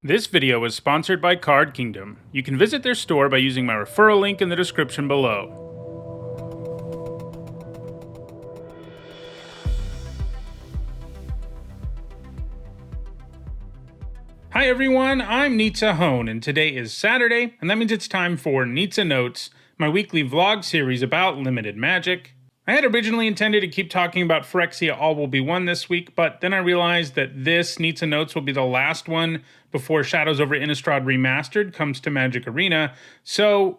This video is sponsored by Card Kingdom. You can visit their store by using my referral link in the description below. Hi everyone, I'm Nitsa Hone, and today is Saturday, and that means it's time for Nitsa Notes, my weekly vlog series about limited magic. I had originally intended to keep talking about Phyrexia All Will Be One this week, but then I realized that this Nitsa Notes will be the last one before Shadows over Innistrad Remastered comes to Magic Arena, so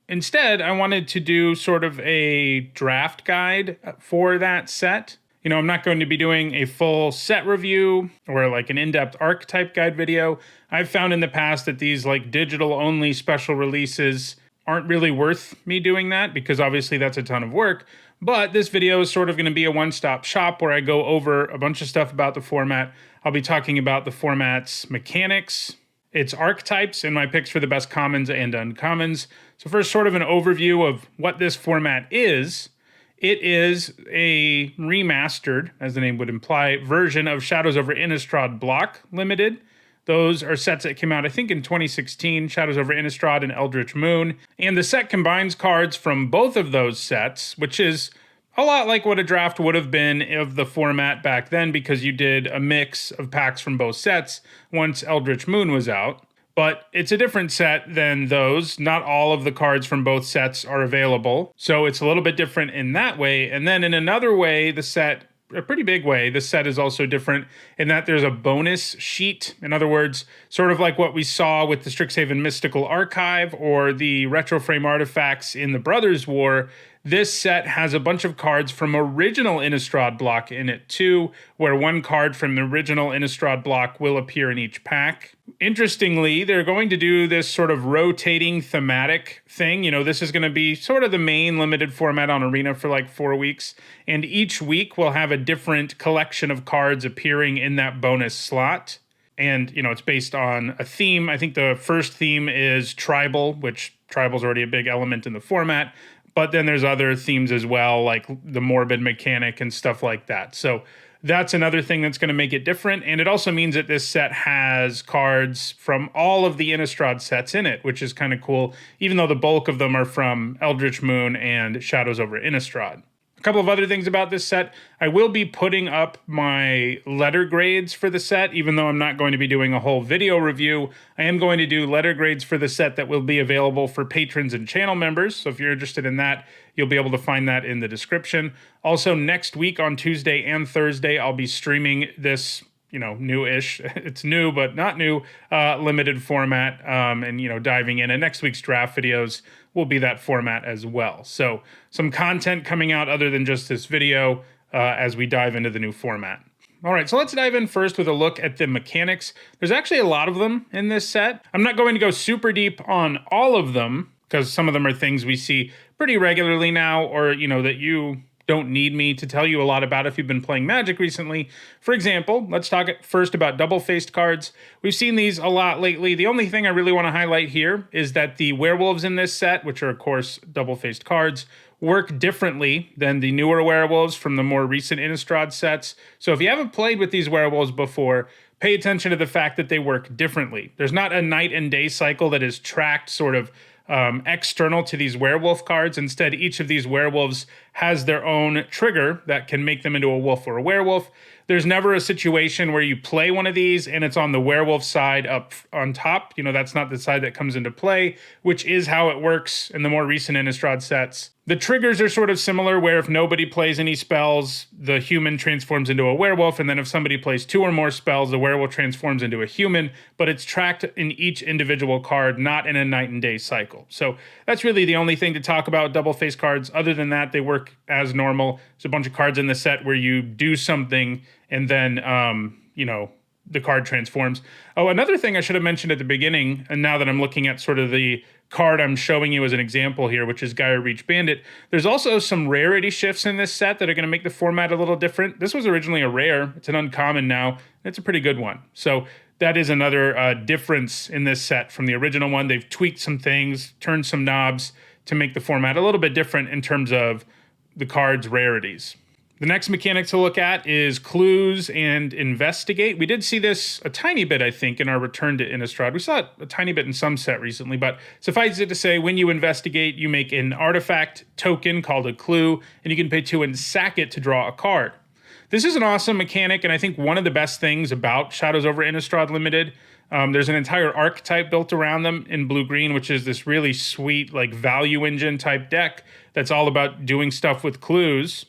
instead I wanted to do sort of a draft guide for that set. You know, I'm not going to be doing a full set review or like an in-depth archetype guide video. I've found in the past that these like digital-only special releases aren't really worth me doing that because obviously that's a ton of work. But this video is sort of going to be a one-stop shop where I go over a bunch of stuff about the format. I'll be talking about the format's mechanics, its archetypes, and my picks for the best commons and uncommons. So first, sort of an overview of what this format is. It is a remastered, as the name would imply, version of Shadows over Innistrad Block Limited. Those are sets that came out, I think, in 2016, Shadows over Innistrad and Eldritch Moon. And the set combines cards from both of those sets, which is a lot like what a draft would have been of the format back then, because you did a mix of packs from both sets once Eldritch Moon was out. But it's a different set than those. Not all of the cards from both sets are available, so it's a little bit different in that way. And then in another way, the set, a pretty big way, the set is also different in that there's a bonus sheet. In other words, sort of like what we saw with the Strixhaven Mystical Archive or the Retro Frame artifacts in the Brothers War. This set has a bunch of cards from original Innistrad block in it too, where one card from the original Innistrad block will appear in each pack. Interestingly, they're going to do this sort of rotating thematic thing. You know, this is going to be sort of the main limited format on Arena for like 4 weeks, and each week we'll have a different collection of cards appearing in that bonus slot. And, you know, it's based on a theme. I think the first theme is tribal, which tribal's already a big element in the format. But then there's other themes as well, like the morbid mechanic and stuff like that. So that's another thing that's going to make it different. And it also means that this set has cards from all of the Innistrad sets in it, which is kind of cool, even though the bulk of them are from Eldritch Moon and Shadows over Innistrad. A couple of other things about this set. I will be putting up my letter grades for the set, even though I'm not going to be doing a whole video review. I am going to do letter grades for the set that will be available for patrons and channel members. So if you're interested in that, you'll be able to find that in the description. Also, next week on Tuesday and Thursday, I'll be streaming this, you know, new-ish, it's new but not new, limited format, and, you know, diving in. And next week's draft videos will be that format as well. So some content coming out other than just this video as we dive into the new format. All right, so let's dive in first with a look at the mechanics. There's actually a lot of them in this set. I'm not going to go super deep on all of them because some of them are things we see pretty regularly now, or, you know, that you don't need me to tell you a lot about if you've been playing Magic recently. For example, let's talk first about double-faced cards. We've seen these a lot lately. The only thing I really want to highlight here is that the werewolves in this set, which are of course double-faced cards, work differently than the newer werewolves from the more recent Innistrad sets. So if you haven't played with these werewolves before, pay attention to the fact that they work differently. There's not a night and day cycle that is tracked sort of external to these werewolf cards. Instead, each of these werewolves has their own trigger that can make them into a wolf or a werewolf. There's never a situation where you play one of these and it's on the werewolf side up on top. You know, that's not the side that comes into play, which is how it works in the more recent Innistrad sets. The triggers are sort of similar, where if nobody plays any spells, the human transforms into a werewolf, and then if somebody plays 2 or more spells, the werewolf transforms into a human, but it's tracked in each individual card, not in a night and day cycle. So that's really the only thing to talk about double-faced cards. Other than that, they work as normal. There's a bunch of cards in the set where you do something, and then, you know, the card transforms. Oh, another thing I should have mentioned at the beginning, and now that I'm looking at sort of the card I'm showing you as an example here, which is Gaia Reach Bandit, there's also some rarity shifts in this set that are going to make the format a little different. This was originally a rare. It's an uncommon now. It's a pretty good one. So that is another difference in this set from the original one. They've tweaked some things, turned some knobs to make the format a little bit different in terms of the card's rarities. The next mechanic to look at is Clues and Investigate. We did see this a tiny bit, I think, in our return to Innistrad. We saw it a tiny bit in some set recently, but suffice it to say, when you investigate, you make an artifact token called a clue, and you can pay 2 and sack it to draw a card. This is an awesome mechanic, and I think one of the best things about Shadows over Innistrad Limited, there's an entire archetype built around them in blue-green, which is this really sweet, like, value engine type deck that's all about doing stuff with clues.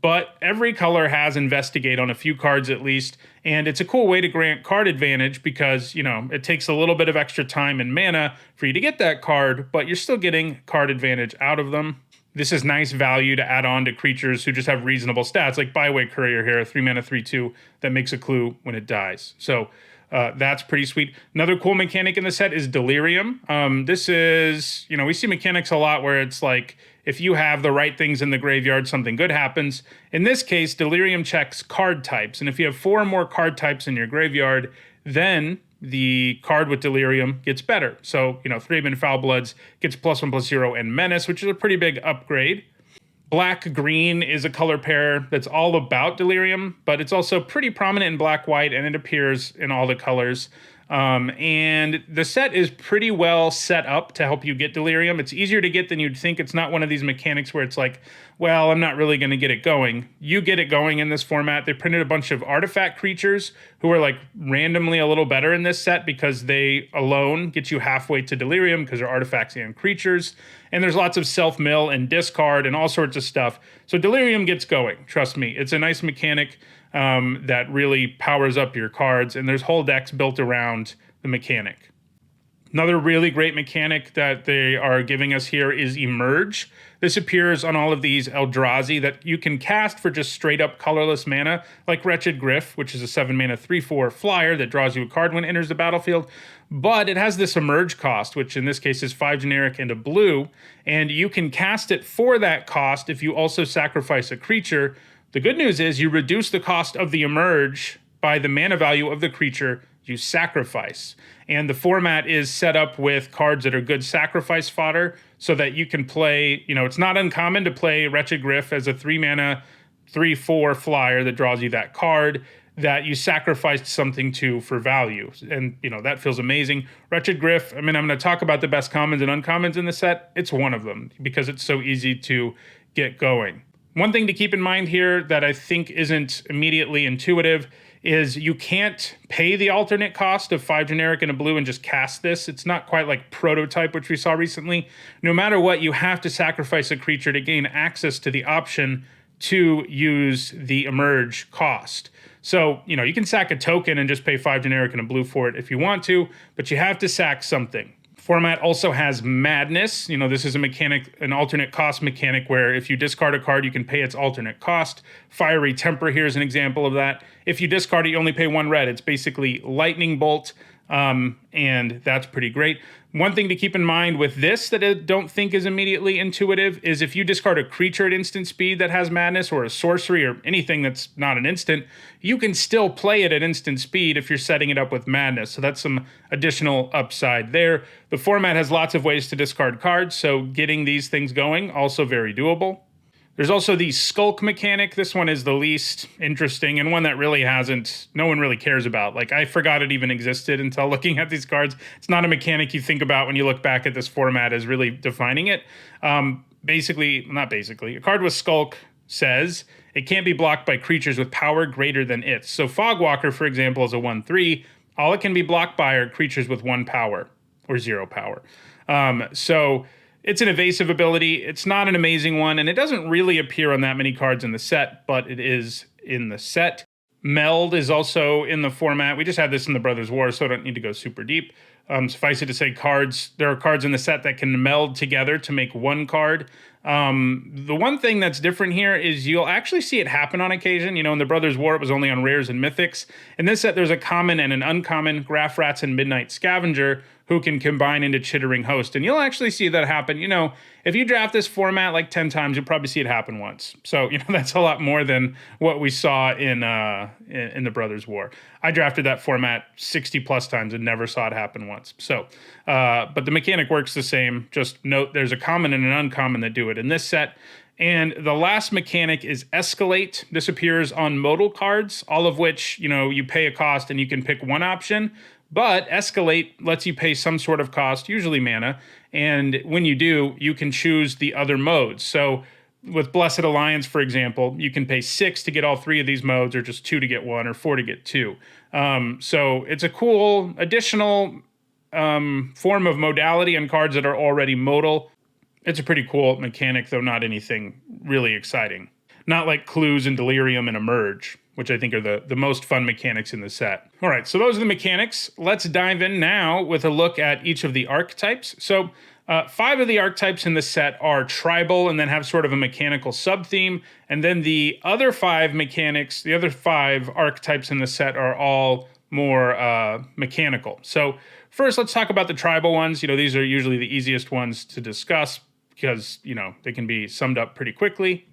But every color has Investigate on a few cards at least, and it's a cool way to grant card advantage because, you know, it takes a little bit of extra time and mana for you to get that card, but you're still getting card advantage out of them. This is nice value to add on to creatures who just have reasonable stats, like Byway Courier here, a 3-mana 3/2 that makes a clue when it dies. So that's pretty sweet. Another cool mechanic in the set is Delirium. This is, you know, we see mechanics a lot where it's like, if you have the right things in the graveyard, something good happens. In this case, Delirium checks card types. And if you have 4 or more card types in your graveyard, then the card with Delirium gets better. So, you know, Thraben Foulbloods gets +1/+0 and Menace, which is a pretty big upgrade. Black-green is a color pair that's all about Delirium, but it's also pretty prominent in black-white, and it appears in all the colors. And the set is pretty well set up to help you get Delirium. It's easier to get than you'd think. It's not one of these mechanics where it's like, well, I'm not really going to get it going. You get it going in this format. They printed a bunch of artifact creatures who are like randomly a little better in this set because they alone get you halfway to Delirium because they're artifacts and creatures. And there's lots of self-mill and discard and all sorts of stuff. So Delirium gets going, trust me. It's a nice mechanic that really powers up your cards, and there's whole decks built around the mechanic. Another really great mechanic that they are giving us here is Emerge. This appears on all of these Eldrazi that you can cast for just straight up colorless mana, like Wretched Gryff, which is a 7-mana 3/4 flyer that draws you a card when it enters the battlefield. But it has this Emerge cost, which in this case is 5 generic and a blue, and you can cast it for that cost if you also sacrifice a creature. The good news is you reduce the cost of the Emerge by the mana value of the creature you sacrifice. And the format is set up with cards that are good sacrifice fodder so that you can play, you know, it's not uncommon to play Wretched Gryff as a 3-mana 3/4 flyer that draws you that card that you sacrificed something to for value. And, you know, that feels amazing. Wretched Gryff, I mean, I'm going to talk about the best commons and uncommons in the set. It's one of them because it's so easy to get going. One thing to keep in mind here that I think isn't immediately intuitive is you can't pay the alternate cost of 5 generic and a blue and just cast this. It's not quite like Prototype, which we saw recently. No matter what, you have to sacrifice a creature to gain access to the option to use the Emerge cost. So, you know, you can sack a token and just pay 5 generic and a blue for it if you want to, but you have to sack something. Format also has Madness. You know, this is a mechanic, an alternate cost mechanic where if you discard a card, you can pay its alternate cost. Fiery Temper here is an example of that. If you discard it, you only pay 1 red. It's basically Lightning Bolt, and that's pretty great. One thing to keep in mind with this that I don't think is immediately intuitive is if you discard a creature at instant speed that has Madness or a sorcery or anything that's not an instant, you can still play it at instant speed if you're setting it up with Madness. So that's some additional upside there. The format has lots of ways to discard cards, so getting these things going, also very doable. There's also the Skulk mechanic. This one is the least interesting and one that really no one really cares about. Like, I forgot it even existed until looking at these cards. It's not a mechanic you think about when you look back at this format as really defining it. A card with Skulk says it can't be blocked by creatures with power greater than its. So Fogwalker, for example, is a 1/3. All it can be blocked by are creatures with 1 power or 0 power. So it's an evasive ability. It's not an amazing one, and it doesn't really appear on that many cards in the set, but it is in the set. Meld is also in the format. We just had this in the Brothers' War, so I don't need to go super deep. Suffice it to say, there are cards in the set that can meld together to make 1 card. The one thing that's different here is you'll actually see it happen on occasion. You know, in the Brothers' War, it was only on rares and mythics. In this set, there's a common and an uncommon, Graph Rats and Midnight Scavenger, who can combine into Chittering Host. And you'll actually see that happen. You know, if you draft this format like 10 times, you'll probably see it happen once. So, you know, that's a lot more than what we saw in the Brothers' War. I drafted that format 60 plus times and never saw it happen once. So, but the mechanic works the same. Just note there's a common and an uncommon that do it. In this set, And the last mechanic is Escalate. This appears on modal cards, all of which, you pay a cost and you can pick one option. But Escalate lets you pay some sort of cost, usually mana. And when you do, you can choose the other modes. So with Blessed Alliance, for example, you can pay 6 to get all 3 of these modes, or just 2 to get 1, or 4 to get 2. So it's a cool additional form of modality on cards that are already modal. It's a pretty cool mechanic, though not anything really exciting. Not like Clues and Delirium and Emerge, which I think are the most fun mechanics in the set. All right, so those are the mechanics. Let's dive in now with a look at each of the archetypes. So 5 of the archetypes in the set are tribal and then have sort of a mechanical sub-theme. And then the other 5 mechanics, the other 5 archetypes in the set are all more mechanical. So first, let's talk about the tribal ones. These are usually the easiest ones to discuss because, they can be summed up pretty quickly.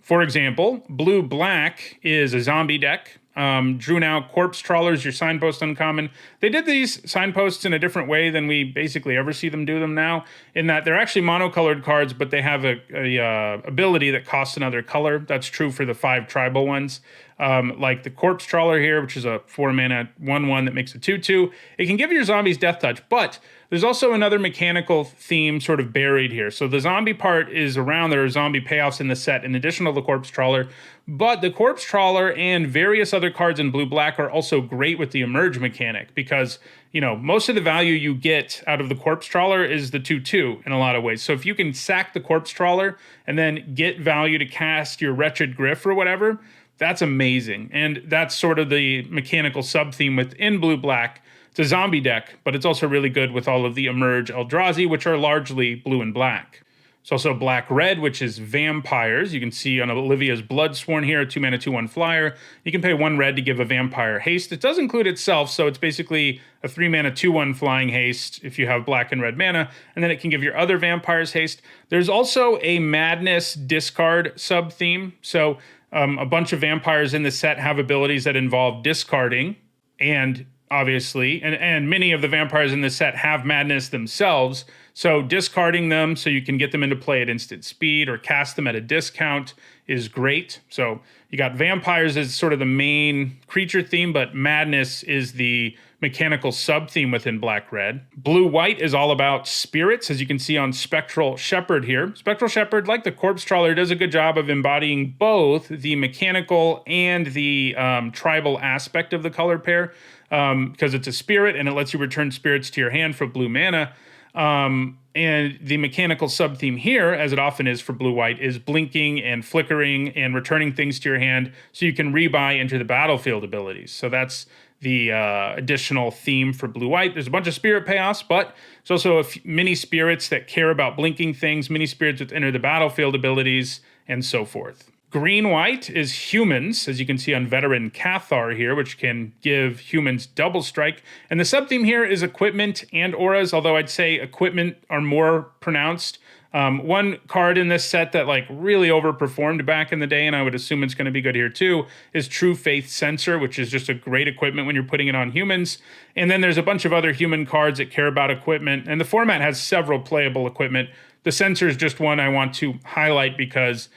For example, blue-black is a zombie deck. Drew now Corpse Trawlers, your signpost uncommon. They did these signposts in a different way than we basically ever see them do them now, in that they're actually monocolored cards, but they have a ability that costs another color. That's true for the 5 tribal ones. Like the Corpse Trawler here, which is a 4-mana 1/1 that makes a 2/2. It can give your zombies Death Touch, but there's also another mechanical theme sort of buried here. So the zombie part is around. There are zombie payoffs in the set in addition to the Corpse Trawler, but the Corpse Trawler and various other cards in blue-black are also great with the Emerge mechanic because, most of the value you get out of the Corpse Trawler is the 2/2 in a lot of ways. So if you can sack the Corpse Trawler and then get value to cast your Wretched Griff or whatever, that's amazing. And that's sort of the mechanical sub-theme within blue-black. It's a zombie deck, but it's also really good with all of the Emerge Eldrazi, which are largely blue and black. It's also black-red, which is vampires. You can see on Olivia's Bloodsworn here, a 2-mana 2/1 flyer. You can pay 1 red to give a vampire haste. It does include itself, so it's basically a 3-mana 2/1 flying haste if you have black and red mana, and then it can give your other vampires haste. There's also a Madness discard sub-theme. So a bunch of vampires in the set have abilities that involve discarding, and obviously, and many of the vampires in the set have Madness themselves, so discarding them so you can get them into play at instant speed or cast them at a discount is great. So you got vampires as sort of the main creature theme, but Madness is the mechanical sub-theme within black-red. Blue-white is all about spirits, as you can see on Spectral Shepherd here. Spectral Shepherd, like the Corpse Trawler, does a good job of embodying both the mechanical and the tribal aspect of the color pair, because it's a spirit and it lets you return spirits to your hand for blue mana. And the mechanical sub-theme here, as it often is for blue-white, is blinking and flickering and returning things to your hand so you can rebuy into the battlefield abilities. So that's the additional theme for blue-white. There's a bunch of spirit payoffs, but there's also many spirits that care about blinking things, many spirits with enter the battlefield abilities, and so forth. Green-white is humans, as you can see on Veteran Cathar here, which can give humans double strike. And the sub-theme here is equipment and auras, although I'd say equipment are more pronounced. One card in this set that really overperformed back in the day, and I would assume it's going to be good here too, is True Faith Sensor, which is just a great equipment when you're putting it on humans. And then there's a bunch of other human cards that care about equipment, and the format has several playable equipment. The Sensor is just one I want to highlight because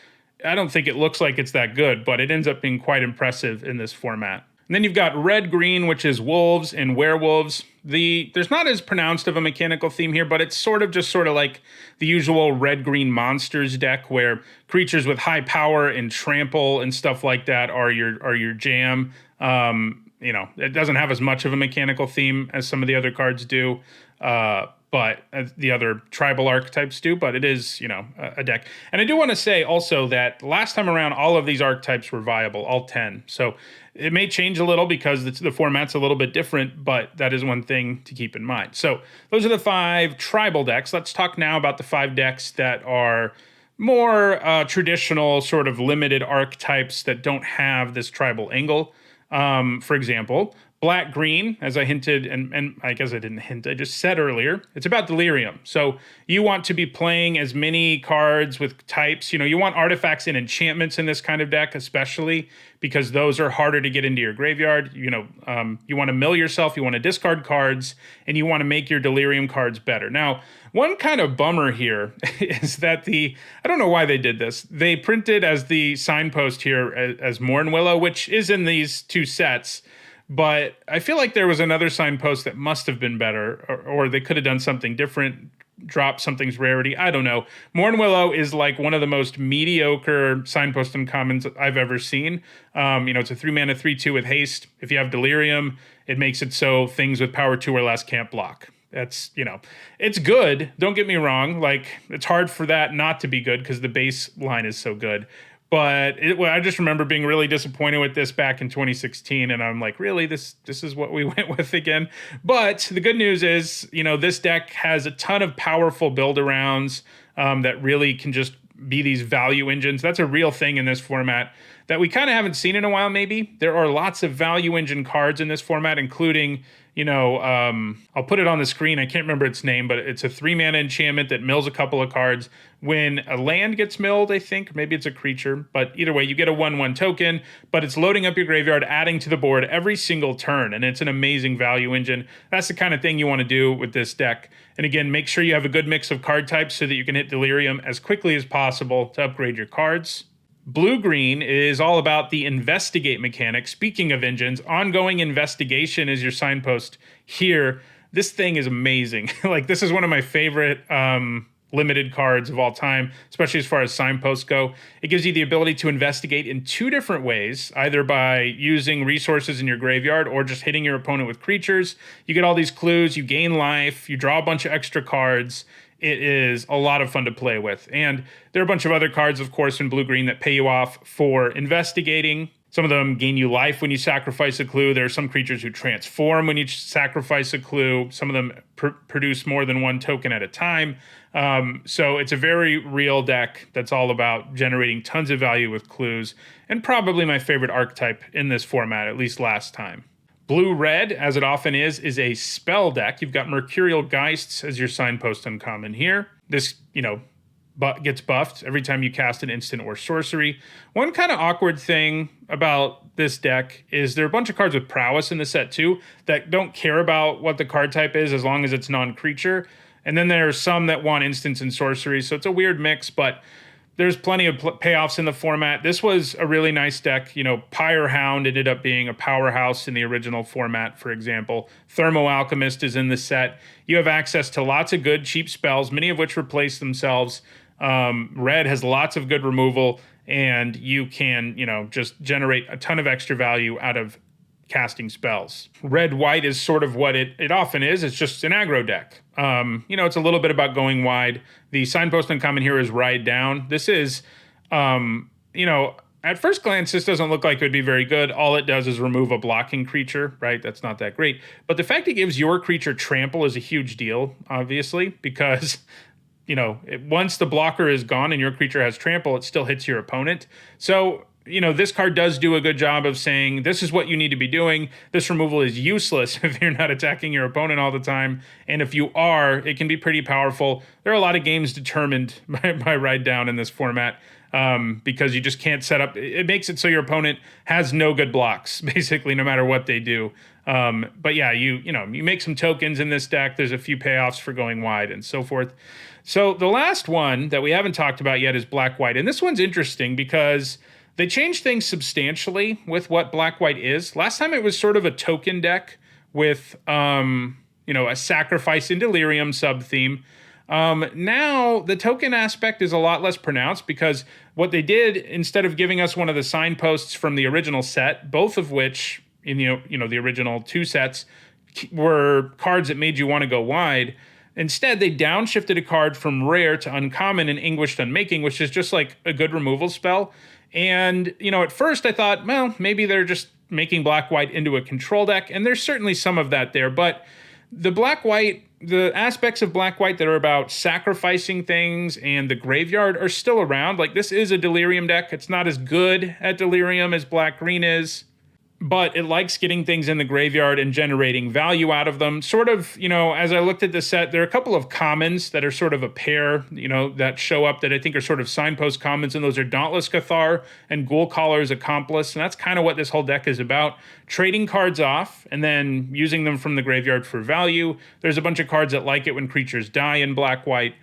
I don't think it looks like it's that good, but it ends up being quite impressive in this format. And then you've got red-green, which is wolves and werewolves. There's not as pronounced of a mechanical theme here, but it's sort of like the usual red-green monsters deck where creatures with high power and trample and stuff like that are your jam. It doesn't have as much of a mechanical theme as some of the other cards do. But the other tribal archetypes do, but it is, a deck. And I do want to say also that last time around, all of these archetypes were viable, all 10. So it may change a little because the format's a little bit different, but that is one thing to keep in mind. So those are the 5 tribal decks. Let's talk now about the 5 decks that are more traditional, sort of limited archetypes that don't have this tribal angle. For example, Black green, as I hinted, and I guess I didn't hint, I just said earlier, it's about delirium. So you want to be playing as many cards with types. You want artifacts and enchantments in this kind of deck, especially because those are harder to get into your graveyard. You want to mill yourself, you want to discard cards, and you want to make your delirium cards better. Now, one kind of bummer here is that I don't know why they did this. They printed as the signpost here as Morn Willow, which is in these two sets. But I feel like there was another signpost that must have been better, or they could have done something different, drop something's rarity. I don't know. Morn Willow is like one of the most mediocre signpost uncommons I've ever seen. It's a 3-mana 3/2 with haste. If you have Delirium, it makes it so things with power 2 or less can't block. That's, it's good. Don't get me wrong. Like, it's hard for that not to be good because the baseline is so good. But I just remember being really disappointed with this back in 2016, and I'm like, really, this is what we went with again? But the good news is, this deck has a ton of powerful build-arounds that really can just be these value engines. That's a real thing in this format that we kind of haven't seen in a while, maybe. There are lots of value engine cards in this format, including... I'll put it on the screen. I can't remember its name, but it's a 3-mana enchantment that mills a couple of cards. When a land gets milled, I think, maybe it's a creature, but either way, you get a 1/1 token, but it's loading up your graveyard, adding to the board every single turn, and it's an amazing value engine. That's the kind of thing you want to do with this deck. And again, make sure you have a good mix of card types so that you can hit Delirium as quickly as possible to upgrade your cards. Blue-green is all about the investigate mechanic. Speaking of engines, ongoing investigation is your signpost here. This thing is amazing. Like, this is one of my favorite limited cards of all time, especially as far as signposts go. It gives you the ability to investigate in 2 different ways, either by using resources in your graveyard or just hitting your opponent with creatures. You get all these clues, you gain life, you draw a bunch of extra cards. It is a lot of fun to play with. And there are a bunch of other cards, of course, in blue-green that pay you off for investigating. Some of them gain you life when you sacrifice a clue. There are some creatures who transform when you sacrifice a clue. Some of them produce more than 1 token at a time. So it's a very real deck that's all about generating tons of value with clues, and probably my favorite archetype in this format, at least last time. Blue-red, as it often is a spell deck. You've got Mercurial Geists as your signpost uncommon here. This, gets buffed every time you cast an instant or sorcery. One kind of awkward thing about this deck is there are a bunch of cards with prowess in the set too that don't care about what the card type is as long as it's non-creature. And then there are some that want instants and sorceries, so it's a weird mix, but there's plenty of payoffs in the format. This was a really nice deck. Pyre Hound ended up being a powerhouse in the original format, for example. Thermo Alchemist is in the set. You have access to lots of good, cheap spells, many of which replace themselves. Red has lots of good removal, and you can, just generate a ton of extra value out of casting spells. Red-white is sort of what it often is. It's just an aggro deck. It's a little bit about going wide. The signpost uncommon here is Ride Down. This is, at first glance, this doesn't look like it would be very good. All it does is remove a blocking creature, right? That's not that great. But the fact it gives your creature trample is a huge deal, obviously, because... once the blocker is gone and your creature has trample, it still hits your opponent. So, this card does do a good job of saying, this is what you need to be doing. This removal is useless if you're not attacking your opponent all the time. And if you are, it can be pretty powerful. There are a lot of games determined by Ride Down in this format because you just can't set up. It makes it so your opponent has no good blocks, basically, no matter what they do. But yeah, you make some tokens in this deck. There's a few payoffs for going wide and so forth. So the last one that we haven't talked about yet is Black-White. And this one's interesting because they changed things substantially with what Black-White is. Last time it was sort of a token deck with, a sacrifice in Delirium sub-theme. Now the token aspect is a lot less pronounced because what they did, instead of giving us one of the signposts from the original set, both of which, in the original 2 sets, were cards that made you want to go wide, instead, they downshifted a card from rare to uncommon in Anguished Unmaking, which is just like a good removal spell. And, at first I thought, well, maybe they're just making Black-White into a control deck, and there's certainly some of that there. But the aspects of Black-White that are about sacrificing things and the graveyard are still around. Like, this is a Delirium deck. It's not as good at Delirium as Black-Green is. but it likes getting things in the graveyard and generating value out of them. Sort of, as I looked at the set, there are a couple of commons that are sort of a pair, that show up that I think are sort of signpost commons, and those are Dauntless Cathar and Ghoul Caller's Accomplice, and that's kind of what this whole deck is about. Trading cards off and then using them from the graveyard for value. There's a bunch of cards that like it when creatures die in black-white,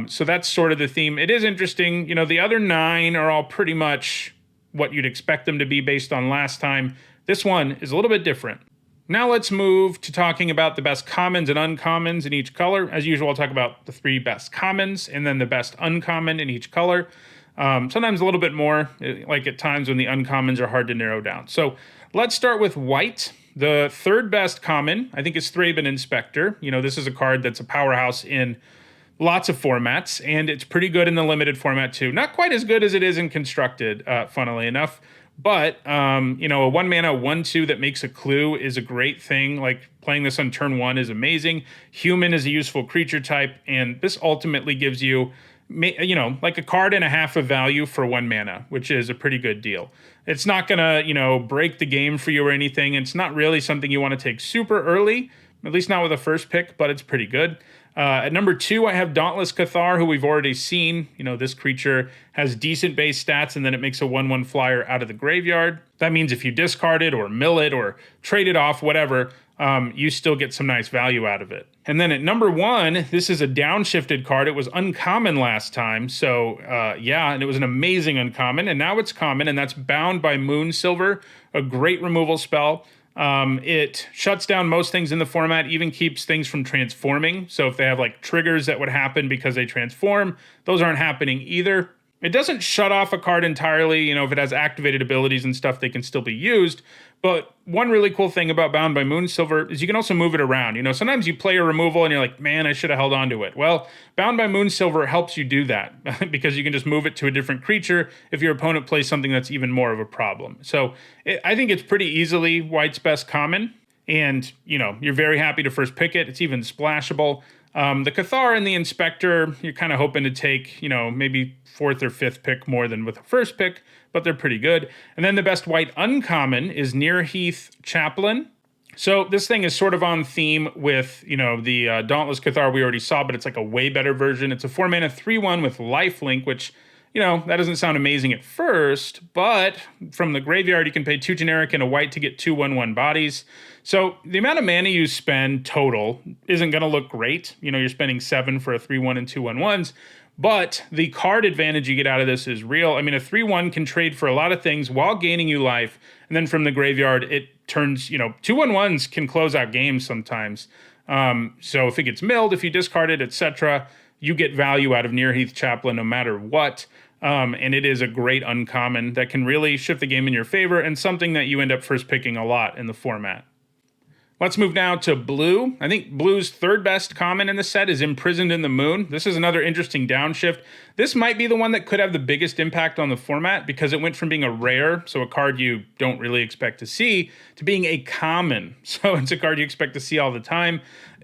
so that's sort of the theme. It is interesting, the other 9 are all pretty much what you'd expect them to be based on last time. This one is a little bit different. Now let's move to talking about the best commons and uncommons in each color. As usual, I'll talk about the 3 best commons and then the best uncommon in each color. Sometimes a little bit more, like at times when the uncommons are hard to narrow down. So let's start with white. The 3rd best common, I think, is Thraben Inspector. This is a card that's a powerhouse in lots of formats, and it's pretty good in the limited format too. Not quite as good as it is in constructed, funnily enough. But, a 1-mana 1/2 that makes a clue is a great thing. Like, playing this on turn 1 is amazing. Human is a useful creature type, and this ultimately gives you, like a card and a half of value for 1 mana, which is a pretty good deal. It's not going to, break the game for you or anything. It's not really something you want to take super early, at least not with a first pick, but it's pretty good. At number 2, I have Dauntless Cathar, who we've already seen. This creature has decent base stats, and then it makes a 1/1 flyer out of the graveyard. That means if you discard it or mill it or trade it off, whatever, you still get some nice value out of it. And then at number 1, this is a downshifted card. It was uncommon last time, so and it was an amazing uncommon, and now it's common, and that's Bound by Moonsilver, a great removal spell. It shuts down most things in the format, even keeps things from transforming. So if they have like triggers that would happen because they transform, those aren't happening either. It doesn't shut off a card entirely. If it has activated abilities and stuff, they can still be used. But one really cool thing about Bound by Moonsilver is you can also move it around. Sometimes you play a removal and you're like, man, I should have held on to it. Well, Bound by Moonsilver helps you do that because you can just move it to a different creature if your opponent plays something that's even more of a problem. So I think it's pretty easily white's best common. And, you're very happy to first pick it. It's even splashable. The Cathar and the Inspector, you're kind of hoping to take, maybe 4th or 5th pick more than with the first pick, but they're pretty good. And then the best white uncommon is Nearheath Chaplain. So this thing is sort of on theme with, the Dauntless Cathar we already saw, but it's like a way better version. It's a 4-mana 3/1 with lifelink, which, that doesn't sound amazing at first, but from the graveyard, you can pay 2 generic and a white to get 2 1/1 bodies. So the amount of mana you spend total isn't going to look great. You're spending 7 for a 3/1 and 2 1/1s, but the card advantage you get out of this is real. I mean, a 3/1 can trade for a lot of things while gaining you life, and then from the graveyard, it turns, 2 1/1s can close out games sometimes. So if it gets milled, if you discard it, etc., you get value out of Nearheath Chaplain no matter what. And it is a great uncommon that can really shift the game in your favor and something that you end up first picking a lot in the format. Let's move now to blue. I think blue's 3rd best common in the set is Imprisoned in the Moon. This is another interesting downshift. This might be the one that could have the biggest impact on the format because it went from being a rare, so a card you don't really expect to see, to being a common. So it's a card you expect to see all the time.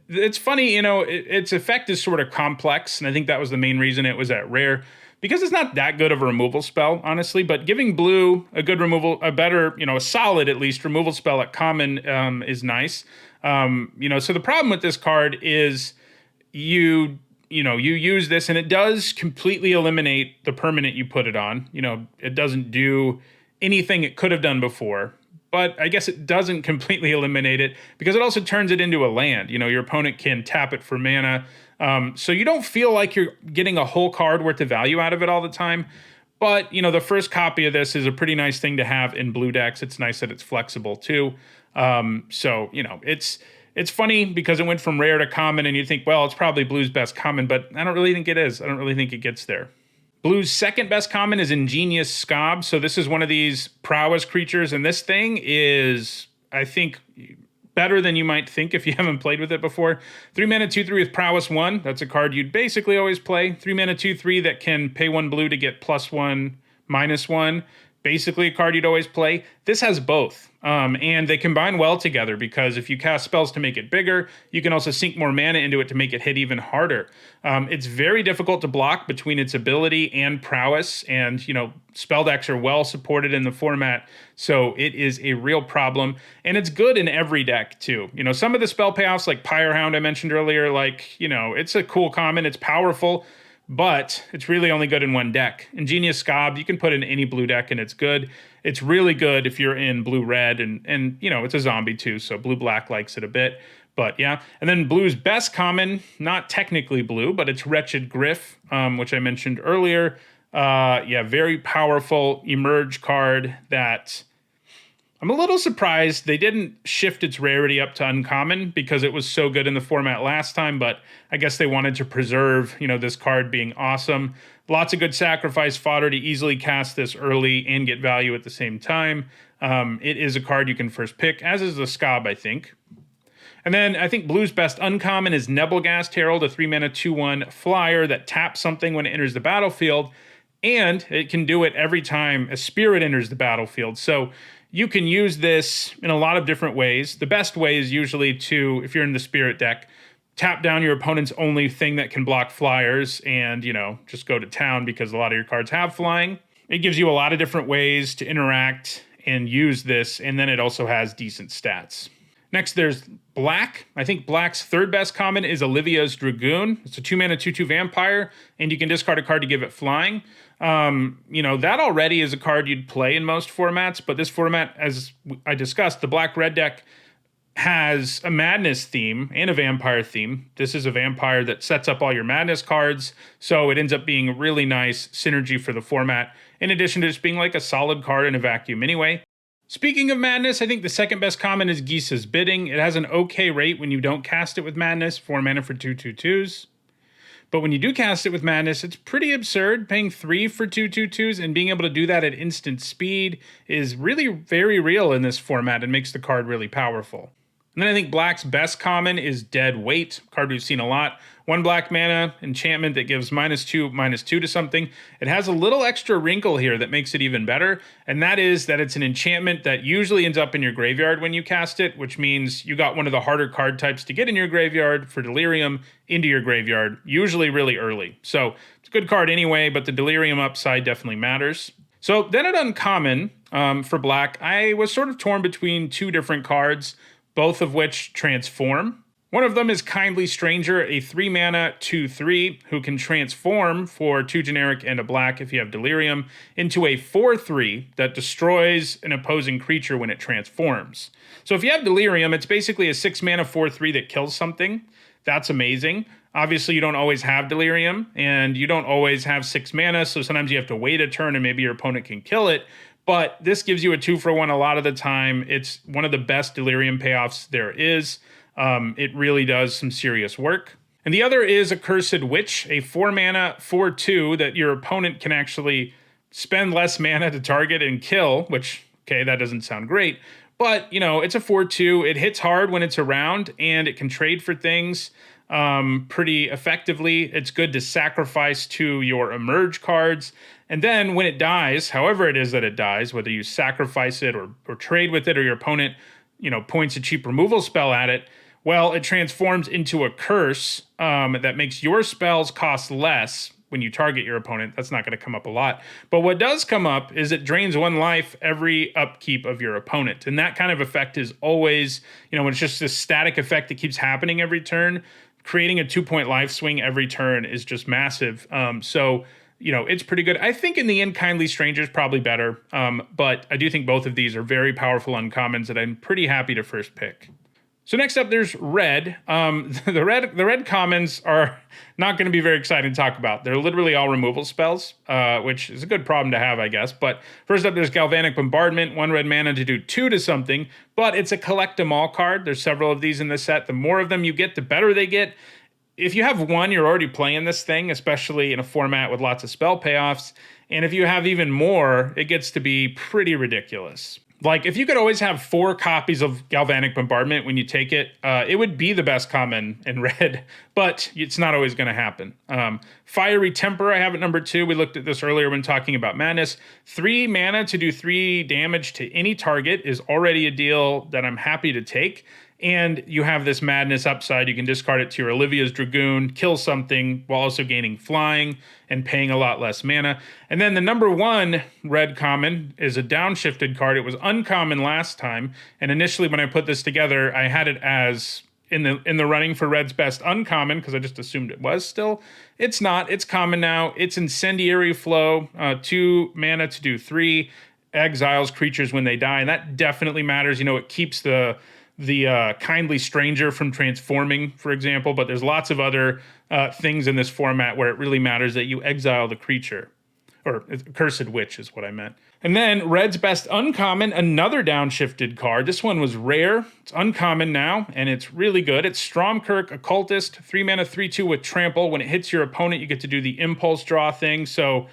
It's funny, its effect is sort of complex, and I think that was the main reason it was at rare. Because it's not that good of a removal spell, honestly, but giving blue a good removal, a better, a solid at least removal spell at common is nice. So the problem with this card is you use this and it does completely eliminate the permanent you put it on. It doesn't do anything it could have done before. But I guess it doesn't completely eliminate it because it also turns it into a land. Your opponent can tap it for mana. So you don't feel like you're getting a whole card worth of value out of it all the time. But, the first copy of this is a pretty nice thing to have in blue decks. It's nice that it's flexible too. It's funny because it went from rare to common and you think, well, it's probably blue's best common, but I don't really think it is. I don't really think it gets there. Blue's 2nd best common is Ingenious Scob. So this is one of these prowess creatures, and this thing is, I think, better than you might think if you haven't played with it before. 3 mana 2/3 with Prowess 1. That's a card you'd basically always play. 3 mana 2/3 that can pay 1 blue to get +1/-1. basically a card you'd always play. This has both, and they combine well together because if you cast spells to make it bigger, you can also sink more mana into it to make it hit even harder. It's very difficult to block between its ability and prowess, and spell decks are well supported in the format, so it is a real problem, and it's good in every deck too. Some of the spell payoffs like Pyrehound I mentioned earlier, it's a cool common, it's powerful, but it's really only good in one deck. Ingenious Scob, you can put in any blue deck and it's good. It's really good if you're in blue-red, and it's a zombie too, so blue-black likes it a bit. But yeah, and then blue's best common, not technically blue, but it's Wretched Griff, which I mentioned earlier. Very powerful emerge card that I'm a little surprised they didn't shift its rarity up to uncommon because it was so good in the format last time, but I guess they wanted to preserve, this card being awesome. Lots of good sacrifice fodder to easily cast this early and get value at the same time. It is a card you can first pick, as is the Scob, I think. And then I think blue's best uncommon is Nebelgast Herald, a 3-mana 2/1 flyer that taps something when it enters the battlefield, and it can do it every time a spirit enters the battlefield. So you can use this in a lot of different ways. The best way is usually to, if you're in the spirit deck, tap down your opponent's only thing that can block flyers and, just go to town because a lot of your cards have flying. It gives you a lot of different ways to interact and use this, and then it also has decent stats. Next, there's black. I think black's third best common is Olivia's Dragoon. It's a 2-mana 2/2 vampire, and you can discard a card to give it flying. That already is a card you'd play in most formats, but this format, as I discussed, the black-red deck has a madness theme and a vampire theme. This is a vampire that sets up all your madness cards, so it ends up being a really nice synergy for the format, in addition to just being like a solid card in a vacuum anyway. Speaking of madness, I think the second best common is Geesa's Bidding. It has an okay rate when you don't cast it with madness, 4 mana for 2/2/2s. But when you do cast it with madness, it's pretty absurd. Paying 3 for 2/2/2s and being able to do that at instant speed is really very real in this format and makes the card really powerful. And then I think black's best common is Dead Weight, card we've seen a lot. 1 black mana enchantment that gives -2/-2 to something. It has a little extra wrinkle here that makes it even better, and that is that it's an enchantment that usually ends up in your graveyard when you cast it, which means you got one of the harder card types to get in your graveyard for Delirium into your graveyard, usually really early. So it's a good card anyway, but the Delirium upside definitely matters. So then at uncommon, for black, I was sort of torn between 2 different cards, both of which transform. One of them is Kindly Stranger, a 3-mana 2/3 who can transform for 2 generic and a black if you have Delirium into a 4/3 that destroys an opposing creature when it transforms. So if you have Delirium, it's basically a 6-mana 4/3 that kills something. That's amazing. Obviously, you don't always have Delirium, and you don't always have 6 mana, so sometimes you have to wait a turn and maybe your opponent can kill it. But this gives you a 2-for-1 a lot of the time. It's one of the best Delirium payoffs there is. It really does some serious work. And the other is Accursed Witch, a 4-mana 4/2 that your opponent can actually spend less mana to target and kill, which, okay, that doesn't sound great. But, it's a 4/2. It hits hard when it's around, and it can trade for things pretty effectively. It's good to sacrifice to your emerge cards. And then when it dies, however it is that it dies, whether you sacrifice it or trade with it or your opponent, points a cheap removal spell at it, well, it transforms into a curse that makes your spells cost less when you target your opponent. That's not going to come up a lot. But what does come up is it drains 1 life every upkeep of your opponent. And that kind of effect is always, when it's just this static effect that keeps happening every turn, creating a 2-point life swing every turn is just massive. It's pretty good. I think in the end, Kindly Stranger is probably better. But I do think both of these are very powerful uncommons that I'm pretty happy to first pick. So next up, there's red. The red commons are not going to be very exciting to talk about. They're literally all removal spells, which is a good problem to have, I guess. But first up, there's Galvanic Bombardment, 1 red mana to do 2 to something, but it's a collect 'em all card. There's several of these in the set. The more of them you get, the better they get. If you have 1, you're already playing this thing, especially in a format with lots of spell payoffs. And if you have even more, it gets to be pretty ridiculous. Like, if you could always have 4 copies of Galvanic Bombardment when you take it, it would be the best common in red, but it's not always going to happen. Fiery Temper, I have at number 2. We looked at this earlier when talking about Madness. 3 mana to do 3 damage to any target is already a deal that I'm happy to take. And you have this Madness upside. You can discard it to your Olivia's Dragoon, kill something while also gaining flying and paying a lot less mana. And then the number 1 red common is a downshifted card. It was uncommon last time. And initially when I put this together, I had it as in the running for red's best uncommon because I just assumed it was still. It's not. It's common now. It's Incendiary Flow, 2 mana to do 3, exiles creatures when they die. And that definitely matters. You know, it keeps the Kindly Stranger from transforming, for example, but there's lots of other things in this format where it really matters that you exile the creature. Or Cursed Witch is what I meant. And then red's best uncommon, another downshifted card. This one was rare. It's uncommon now, and it's really good. It's Stromkirk Occultist, 3 mana, 3/2 with Trample. When it hits your opponent, you get to do the impulse draw thing. So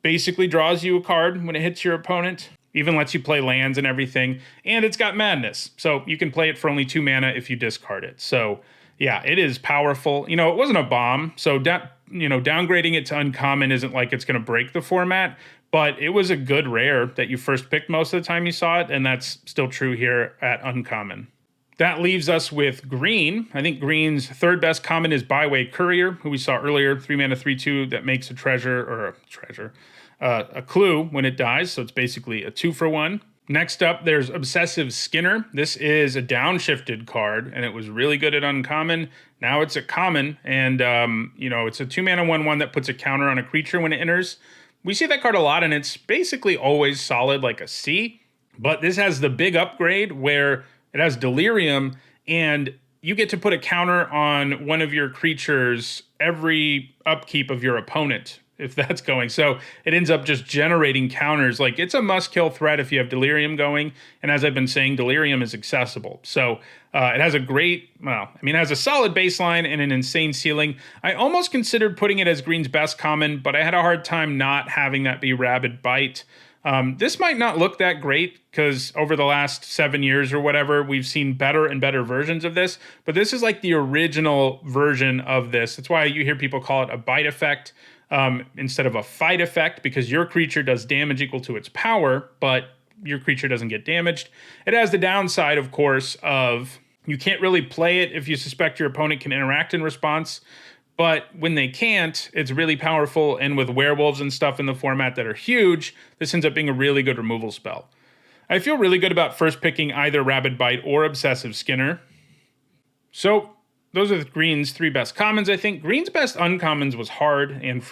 basically draws you a card when it hits your opponent. Even lets you play lands and everything. And it's got Madness. So you can play it for only 2 mana if you discard it. So yeah, it is powerful. You know, it wasn't a bomb. So downgrading it to uncommon isn't like it's going to break the format. But it was a good rare that you first picked most of the time you saw it. And that's still true here at uncommon. That leaves us with green. I think green's 3rd best common is Byway Courier, who we saw earlier. 3 mana, 3/2 that makes a clue when it dies, so it's basically a 2-for-1. Next up, there's Obsessive Skinner. This is a downshifted card, and it was really good at uncommon. Now it's a common, and it's a 2 mana 1/1 that puts a counter on a creature when it enters. We see that card a lot, and it's basically always solid, like a C. But this has the big upgrade where it has Delirium, and you get to put a counter on one of your creatures every upkeep of your opponent, if that's going. So it ends up just generating counters. Like, it's a must-kill threat if you have Delirium going. And as I've been saying, Delirium is accessible. So it has it has a solid baseline and an insane ceiling. I almost considered putting it as green's best common, but I had a hard time not having that be Rabid Bite. This might not look that great because over the last 7 years or whatever, we've seen better and better versions of this. But this is like the original version of this. That's why you hear people call it a bite effect instead of a fight effect, because your creature does damage equal to its power, but your creature doesn't get damaged. It has the downside, of course, of you can't really play it if you suspect your opponent can interact in response. But when they can't, it's really powerful. And with werewolves and stuff in the format that are huge, this ends up being a really good removal spell. I feel really good about first picking either Rabid Bite or Obsessive Skinner. So those are the green's 3 best commons, I think. Green's best uncommons was hard, and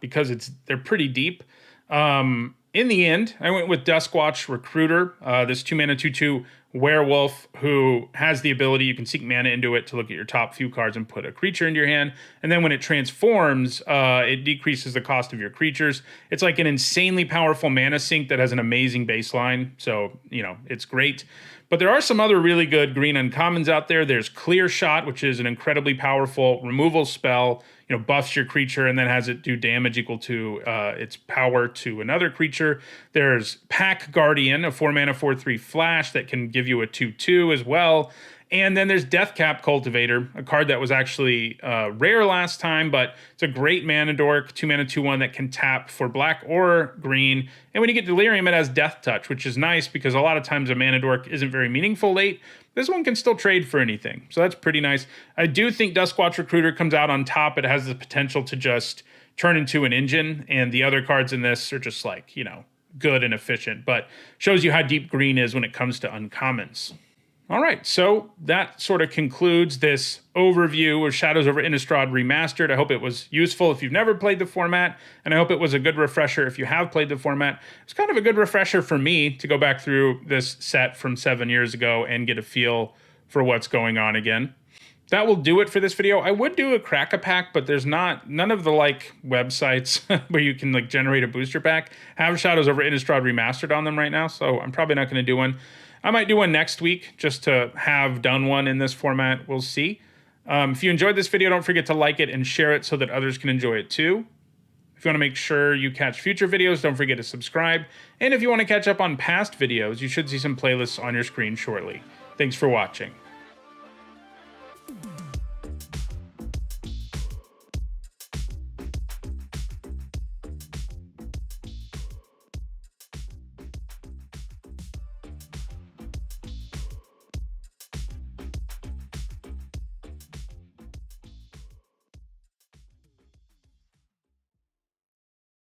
because they're pretty deep. In the end, I went with Duskwatch Recruiter, this 2 mana 2/2 werewolf who has the ability, you can seek mana into it to look at your top few cards and put a creature into your hand. And then when it transforms, it decreases the cost of your creatures. It's like an insanely powerful mana sink that has an amazing baseline. So, it's great. But there are some other really good green uncommons out there. There's Clear Shot, which is an incredibly powerful removal spell. Buffs your creature and then has it do damage equal to its power to another creature. There's Pack Guardian, a 4 mana 4/3 flash that can give you a 2/2 as well. And then there's Deathcap Cultivator, a card that was actually rare last time, but it's a great mana dork, 2 mana 2/1 that can tap for black or green. And when you get Delirium, it has Death Touch, which is nice because a lot of times a mana dork isn't very meaningful late. This one can still trade for anything, so that's pretty nice. I do think Duskwatch Recruiter comes out on top. It has the potential to just turn into an engine, and the other cards in this are just like, good and efficient, but shows you how deep green is when it comes to uncommons. All right, so that sort of concludes this overview of Shadows over Innistrad Remastered. I hope it was useful if you've never played the format, and I hope it was a good refresher if you have played the format. It's kind of a good refresher for me to go back through this set from 7 years ago and get a feel for what's going on again. That will do it for this video. I would do a Crack-a-Pack, but there's none of the websites where you can generate a booster pack have Shadows over Innistrad Remastered on them right now, so I'm probably not going to do one. I might do one next week just to have done one in this format. We'll see. If you enjoyed this video, don't forget to like it and share it so that others can enjoy it too. If you want to make sure you catch future videos, don't forget to subscribe. And if you want to catch up on past videos, you should see some playlists on your screen shortly. Thanks for watching.